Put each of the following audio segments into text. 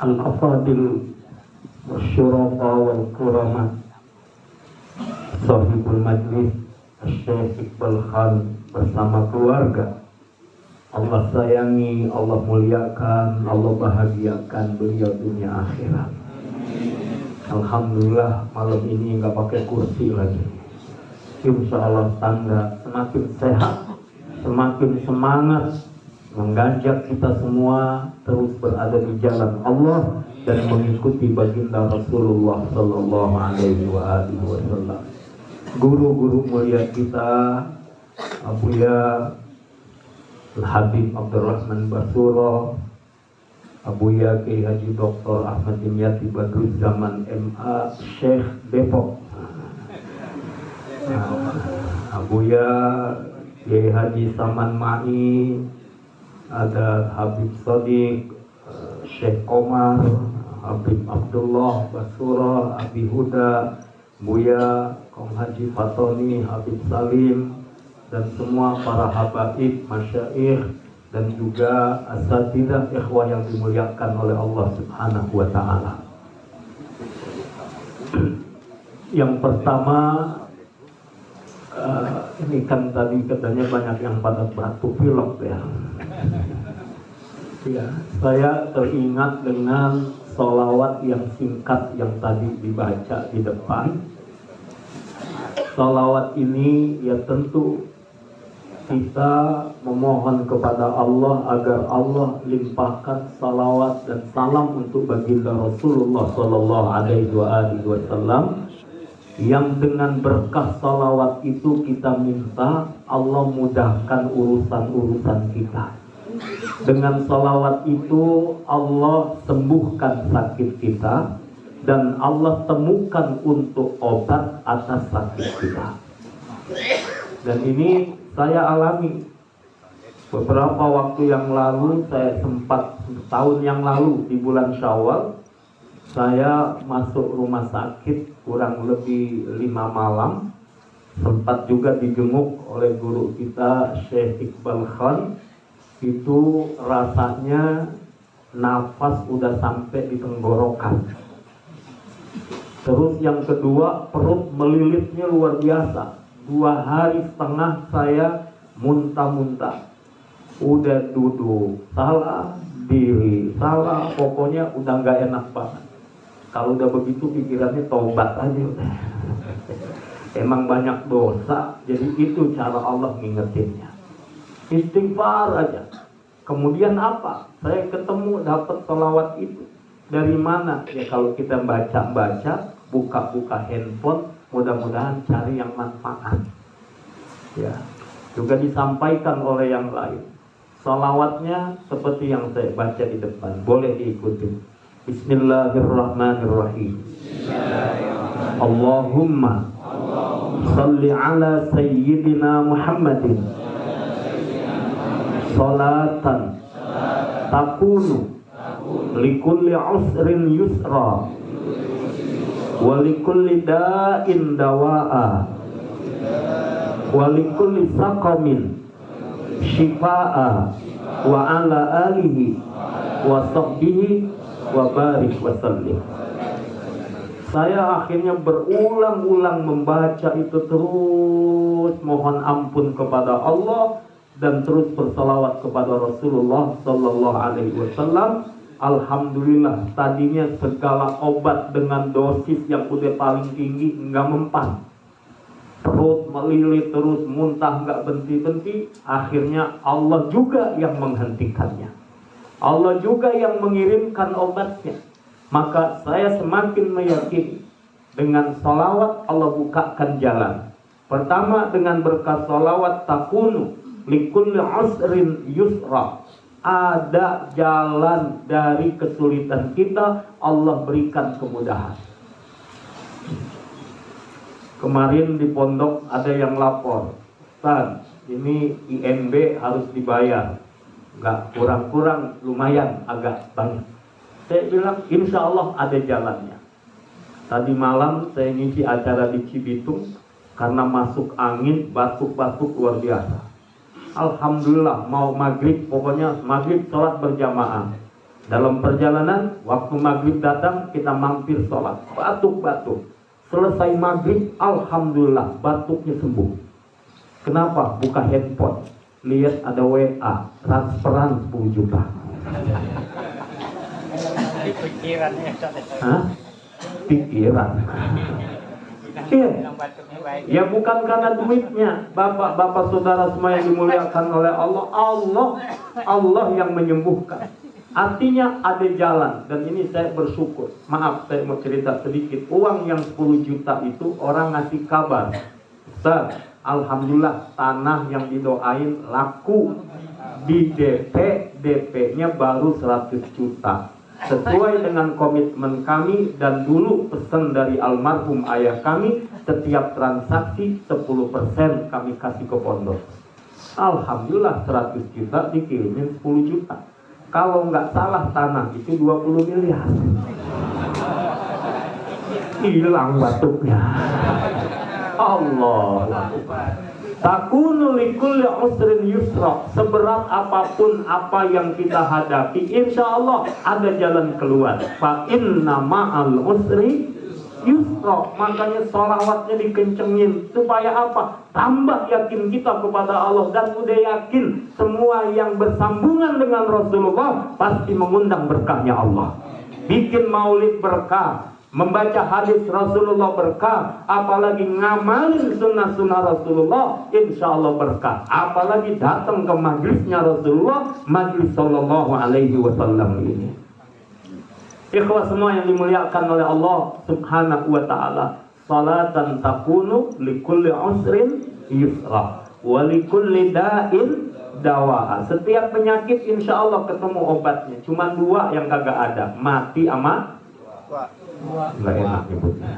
Al-Afadil Wasyurafa wal Kurama Sahibul Majlis Syekh Iqbal Khan bersama keluarga. Allah sayangi, Allah muliakan, Allah bahagiakan beliau dunia akhirat. Alhamdulillah malam ini nggak pakai kursi lagi. Insya Allah tangga semakin sehat, semakin semangat mengajak kita semua terus berada di jalan Allah dan mengikuti baginda Rasulullah Sallallahu Alaihi Wasallam. Guru-guru mulia kita, Abuya Al-Habib Abdurrahman Basuro, Abuya Kiai Haji Dr. Ahmad Dimyati Badruzzaman MA Syekh Depok, Abuya Kiai Haji Saman Mai, ada Habib Sadiq, Syekh Komar, Habib Abdullah Basuro, Abi Huda, Buya Kong Haji Fatoni, Habib Salim, dan semua para habaib, masyaikh, dan juga asatidzah ikhwah yang dimuliakan oleh Allah Subhanahu wa Ta'ala. Yang pertama, ini kan tadi katanya banyak yang pada batu pilok ya. Ya, saya teringat dengan sholawat yang singkat yang tadi dibaca di depan. Sholawat ini ya tentu kita memohon kepada Allah agar Allah limpahkan salawat dan salam untuk baginda Rasulullah Sallallahu Alaihi Wasallam, yang dengan berkah salawat itu kita minta Allah mudahkan urusan-urusan kita. Dengan salawat itu Allah sembuhkan sakit kita dan Allah temukan untuk obat atas sakit kita. Dan ini saya alami beberapa waktu yang lalu. Saya sempat tahun yang lalu di bulan Syawal saya masuk rumah sakit kurang lebih 5 malam. Sempat juga dijenguk oleh guru kita Syekh Iqbal Khan. Itu rasanya nafas udah sampai di tenggorokan. Terus yang kedua, perut melilitnya luar biasa. 2 hari setengah saya muntah-muntah. Udah duduk salah, diri salah, pokoknya udah nggak enak banget. Kalau udah begitu pikirannya tobat aja udah. Emang banyak dosa, jadi itu cara Allah ngingetinnya. Istighfar aja. Kemudian apa? Saya ketemu dapat sholawat itu. Dari mana? Ya kalau kita baca-baca, buka-buka handphone, mudah-mudahan cari yang manfaat. Ya, juga disampaikan oleh yang lain. Sholawatnya seperti yang saya baca di depan, boleh diikuti. Bismillahirrahmanirrahim. Allahumma salli ala sayyidina Muhammadin salatan takunu likulli usrin yusra walikulli da'in dawa'a walikulli saqamin shifa'a wa ala alihi wa sahbihi wa barik wa sallim. Saya akhirnya berulang-ulang membaca itu, terus mohon ampun kepada Allah dan terus bersalawat kepada Rasulullah Sallallahu Alaihi Wasallam. Alhamdulillah, tadinya segala obat dengan dosis yang udah paling tinggi nggak mempan. Perut melilit terus, muntah nggak berhenti-henti. Akhirnya Allah juga yang menghentikannya. Allah juga yang mengirimkan obatnya. Maka saya semakin meyakini dengan salawat Allah bukakan jalan. Pertama, dengan berkat salawat takunu likulli usrin yusra. Ada jalan dari kesulitan kita, Allah berikan kemudahan. Kemarin di pondok ada yang lapor, Ustaz, ini IMB harus dibayar. Enggak kurang-kurang, lumayan agak banyak. Saya bilang insya Allah ada jalannya. Tadi malam saya ngisi acara di Cibitung, karena masuk angin, batuk-batuk luar biasa. Alhamdulillah mau maghrib, pokoknya maghrib sholat berjamaah. Dalam perjalanan, waktu maghrib datang, kita mampir sholat, batuk-batuk. Selesai maghrib, alhamdulillah, batuknya sembuh. Kenapa? Buka handphone, lihat ada WA, transferan 10 juta. Hah? Pikiran. Iya. Ya bukan karena duitnya. Bapak-bapak saudara semua yang dimuliakan oleh Allah, Allah yang menyembuhkan. Artinya ada jalan. Dan ini saya bersyukur. Maaf, saya mau cerita sedikit. Uang yang 10 juta itu orang ngasih kabar, Ustaz, alhamdulillah tanah yang didoain laku. Di DP-nya baru 100 juta. Sesuai dengan komitmen kami dan dulu pesan dari almarhum ayah kami, setiap transaksi 10% kami kasih ke pondok. Alhamdulillah 100 juta dikirimin 10 juta. Kalau nggak salah tanah itu 20 miliar. Hilang batuknya. Allah. Takunu likulli usrin yusra. Seberat apapun apa yang kita hadapi, insya Allah ada jalan keluar. Fa inna ma'al usri yusra. Makanya sholawatnya dikencengin. Supaya apa? Tambah yakin kita kepada Allah. Dan udah yakin semua yang bersambungan dengan Rasulullah pasti mengundang berkahnya Allah. Bikin maulid berkah, membaca hadis Rasulullah berkah, apalagi ngamalin sunnah-sunnah Rasulullah, insya Allah berkah. Apalagi datang ke majlisnya Rasulullah, majlis sallallahu alaihi wasallam ini. Ikhwah semua yang dimuliakan oleh Allah subhanahu wa ta'ala, salatan takunu likulli usrin yusra wa likulli da'in dawa. Setiap penyakit insya Allah ketemu obatnya. Cuma 2 yang kagak ada, mati sama nggak enak nyebutnya.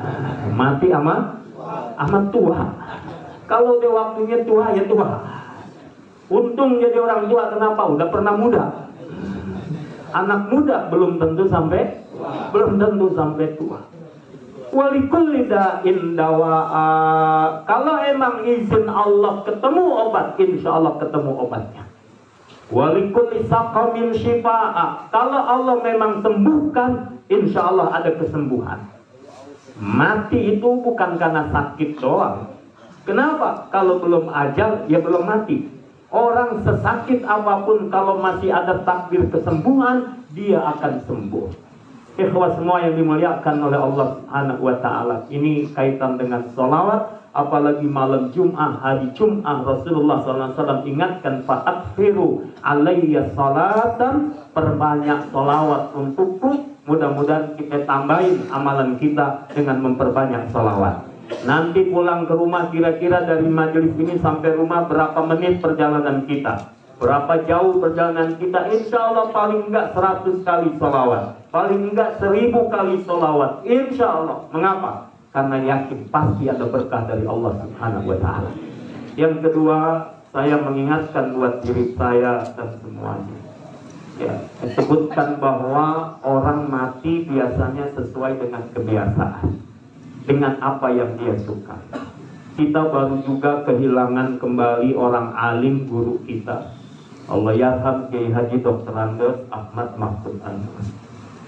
Mati sama tua. Kalau udah waktunya tua ya tua. Untung jadi orang tua, kenapa? Udah pernah muda. Anak muda belum tentu sampai tua. Walikulli da'in dawa'a. Kalau emang izin Allah ketemu obat, insya Allah ketemu obatnya. Walikulli saqamin shifa'a. Kalau Allah memang sembuhkan, insya Allah ada kesembuhan. Mati itu bukan karena sakit doang. Kenapa? Kalau belum ajal, ya belum mati. Orang sesakit apapun, kalau masih ada takdir kesembuhan, dia akan sembuh. Ikhwah semua yang dimuliakan oleh Allah Subhanahu wa ta'ala. Ini kaitan dengan sholawat. Apalagi malam Jum'ah, hari Jum'ah, Rasulullah SAW ingatkan, fa'akfiru alayya salatan, perbanyak sholawat untukku. Mudah-mudahan kita tambahin amalan kita dengan memperbanyak sholawat. Nanti pulang ke rumah, kira-kira dari majelis ini sampai rumah berapa menit perjalanan kita, berapa jauh perjalanan kita. Insya Allah paling enggak 100 kali sholawat, paling enggak 1000 kali sholawat, insya Allah. Mengapa? Karena yakin pasti ada berkah dari Allah Subhanahu wa ta'ala. Yang kedua, saya mengingatkan buat diri saya dan semuanya, ya, disebutkan bahwa orang mati biasanya sesuai dengan kebiasaan, dengan apa yang dia suka. Kita baru juga kehilangan kembali orang alim, guru kita, Allah yarham Kiai Haji Dr. Andes Ahmad Mahfud Andes.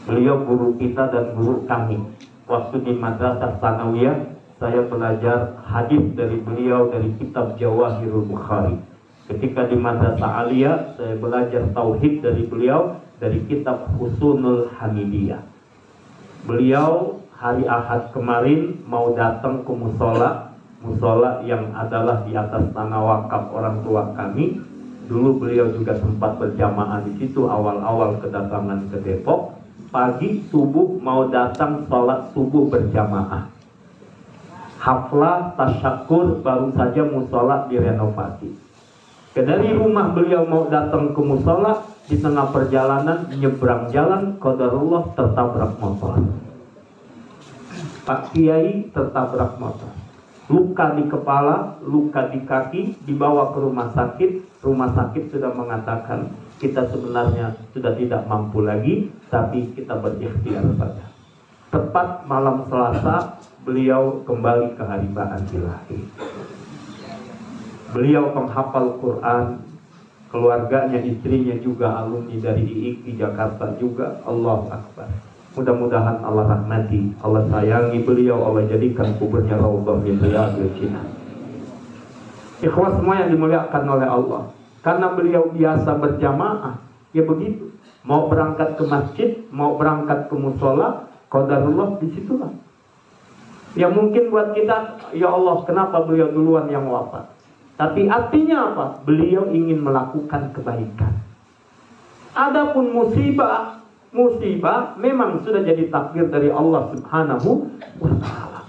Beliau guru kita dan guru kami. Waktu di Madrasah Tsanawiyah, saya belajar hadis dari beliau dari kitab Jawahirul Bukhari. Ketika di Madrasah Aliyah, saya belajar tauhid dari beliau dari kitab Husnul Hamidiyah. Beliau hari Ahad kemarin mau datang ke musola yang adalah di atas tanah wakaf orang tua kami. Dulu beliau juga sempat berjamaah di situ awal-awal kedatangan ke Depok. Pagi subuh mau datang sholat subuh berjamaah. Haflah tasyakur baru saja musola direnovasi. Dari rumah beliau mau datang ke musola, di tengah perjalanan nyebrang jalan, qadarullah tertabrak motor. Pak Kiai tertabrak motor. Luka di kepala, luka di kaki, dibawa ke rumah sakit. Rumah sakit sudah mengatakan kita sebenarnya sudah tidak mampu lagi, tapi kita berikhtiar saja. Tepat malam Selasa, beliau kembali ke haribaan ilahi. Beliau penghafal Quran, keluarganya, istrinya juga alumni dari IIK di Jakarta juga. Allahu Akbar. Mudah-mudahan Allah rahmati, Allah sayangi beliau, Allah jadikan kuburnya raudhah min riyadhil jannah. Ikhwas semua yang dimuliakan oleh Allah, karena beliau biasa berjamaah, ya begitu. Mau berangkat ke masjid, mau berangkat ke musola, qadarullah disitulah. Ya mungkin buat kita, ya Allah kenapa beliau duluan yang wafat? Tapi artinya apa? Beliau ingin melakukan kebaikan. Adapun musibah memang sudah jadi takdir dari Allah Subhanahu wa ta'ala.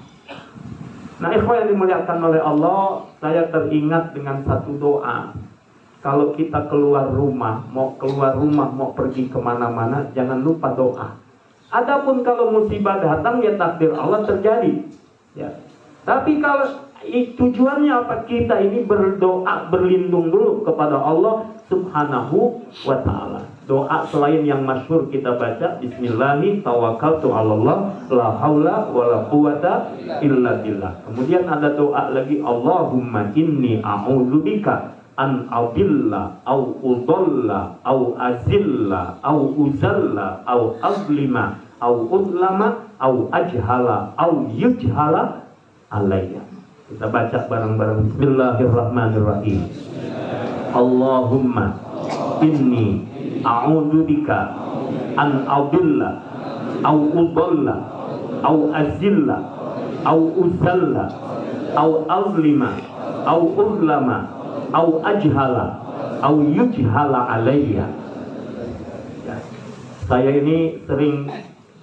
Nah, ikhwan yang dimuliakan oleh Allah, saya teringat dengan satu doa. Kalau kita keluar rumah, mau pergi kemana-mana, jangan lupa doa. Adapun kalau musibah datang, ya takdir Allah terjadi. Ya. Tapi kalau tujuannya apa? Kita ini berdoa, berlindung dulu kepada Allah Subhanahu wa ta'ala. Doa selain yang masyhur kita baca, Bismillahi tawakkaltu 'alallah la haula wala quwata illa billah. Kemudian ada doa lagi, Allahumma inni a'udzubika an adilla au udalla au azilla au uzalla au azlima au udlama au ajhala au yujhala alayya. Kita baca bareng-bareng. Bismillahirrahmanirrahim. Allahumma inni a'udzubika an adilla au udalla au azilla au uzalla au azlima au udlama au ajhala au yujhala alayya. Ya. Saya ini sering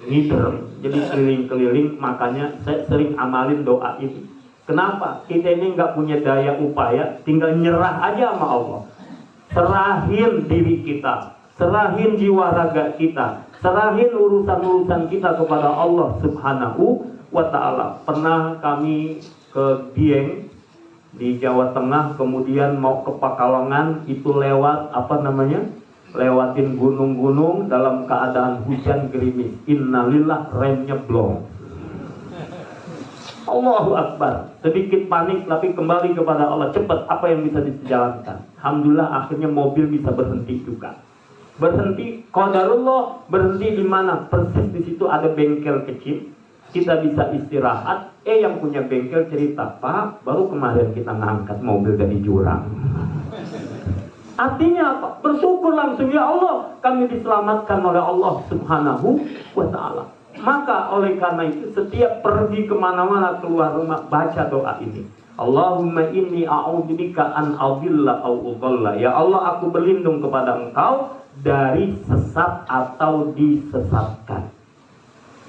ngider, jadi keliling-keliling, makanya saya sering amalin doa ini. Kenapa? Kita ini nggak punya daya upaya, tinggal nyerah aja sama Allah. Serahin diri kita, serahin jiwa raga kita, serahin urusan-urusan kita kepada Allah Subhanahu wa ta'ala. Pernah kami ke Dieng di Jawa Tengah, kemudian mau ke Pakalongan, itu lewat lewatin gunung-gunung dalam keadaan hujan gerimis. Innalillah, remnya blong. Allahu Akbar. Sedikit panik tapi kembali kepada Allah. Cepat, apa yang bisa dijalankan? Alhamdulillah akhirnya mobil bisa berhenti juga. Berhenti, qadarullah, berhenti di mana? Persis di situ ada bengkel kecil. Kita bisa istirahat. Yang punya bengkel cerita, Pak, baru kemarin kita ngangkat mobil dari jurang. Artinya apa? Bersyukur langsung, ya Allah, kami diselamatkan oleh Allah Subhanahu wa ta'ala. Maka oleh karena itu setiap pergi kemana-mana, keluar rumah, baca doa ini. Allahumma inni a'udzubika an adilla au udalla. Ya Allah, aku berlindung kepada Engkau dari sesat atau disesatkan.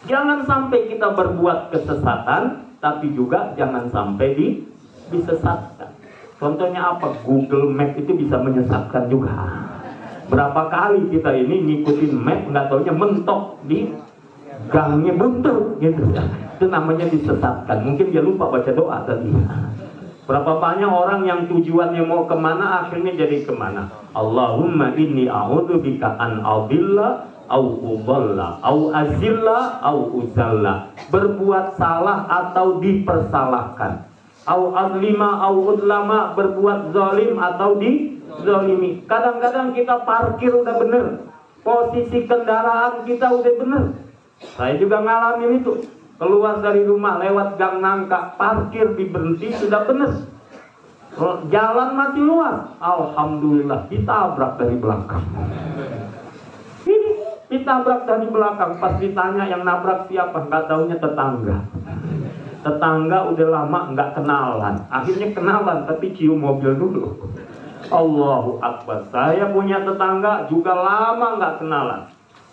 Jangan sampai kita berbuat kesesatan, tapi juga jangan sampai disesatkan. Contohnya apa? Google Map itu bisa menyesatkan juga. Berapa kali kita ini ngikutin map, nggak taunya mentok di gangnya buntu gitu. Itu namanya disesatkan. Mungkin dia lupa baca doa tadi. Berapa banyak orang yang tujuannya mau kemana, akhirnya jadi kemana? Allahumma inni a'udzubika an adilla au udalla au azilla au uzalla. Berbuat salah atau dipersalahkan. Au azlima au udlama, berbuat zalim atau dizalimi. Kadang-kadang kita parkir udah bener, posisi kendaraan kita udah bener. Saya juga ngalamin itu. Keluar dari rumah lewat gang nangka, parkir diberhenti sudah bener. Jalan masih luas, alhamdulillah ditabrak dari belakang. Ini ditabrak dari belakang. Pas ditanya yang nabrak siapa, nggak taunya tetangga. Tetangga udah lama nggak kenalan. Akhirnya kenalan tapi cium mobil dulu. Allahu Akbar. Saya punya tetangga juga lama nggak kenalan.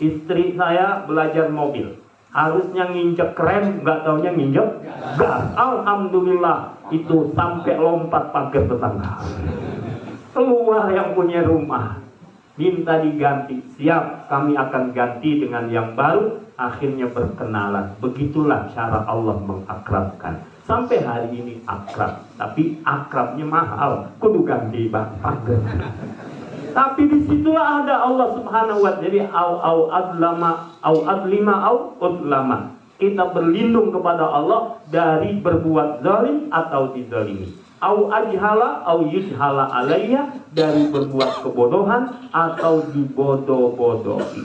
Istri saya belajar mobil, harusnya nginjek rem, nggak taunya nginjek gas. Alhamdulillah, itu sampai lompat pagar tetangga. Keluar yang punya rumah, minta diganti. Siap, kami akan ganti dengan yang baru. Akhirnya berkenalan. Begitulah cara Allah mengakrabkan. Sampai hari ini akrab, tapi akrabnya mahal, kudu ganti pagar. Tapi disitulah ada Allah Subhanahu wa ta'ala. Jadi au adlima au udlama. Kita berlindung kepada Allah dari berbuat zalim atau dizalimi. au ajhala au yushala alayya, dari berbuat kebodohan atau dibodoh-bodohi.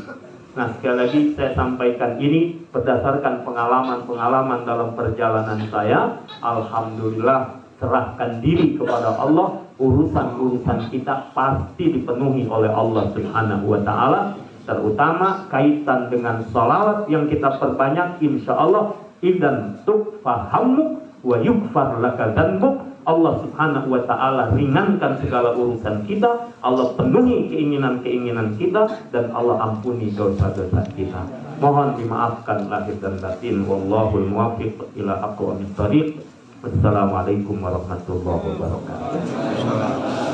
Nah, sekali lagi saya sampaikan ini berdasarkan pengalaman-pengalaman dalam perjalanan saya. Alhamdulillah, serahkan diri kepada Allah, urusan-urusan kita pasti dipenuhi oleh Allah Subhanahu wa ta'ala. Terutama kaitan dengan salawat yang kita perbanyak, insya Allah, idan tukfahamuk wa yukfar laka dzanbuk. Allah Subhanahu wa ta'ala ringankan segala urusan kita, Allah penuhi keinginan-keinginan kita, dan Allah ampuni dosa-dosa kita. Mohon dimaafkan lahir dan batin. Wallahul muwaffiq ila aqwamit thoriq. Wassalamualaikum warahmatullahi wabarakatuh.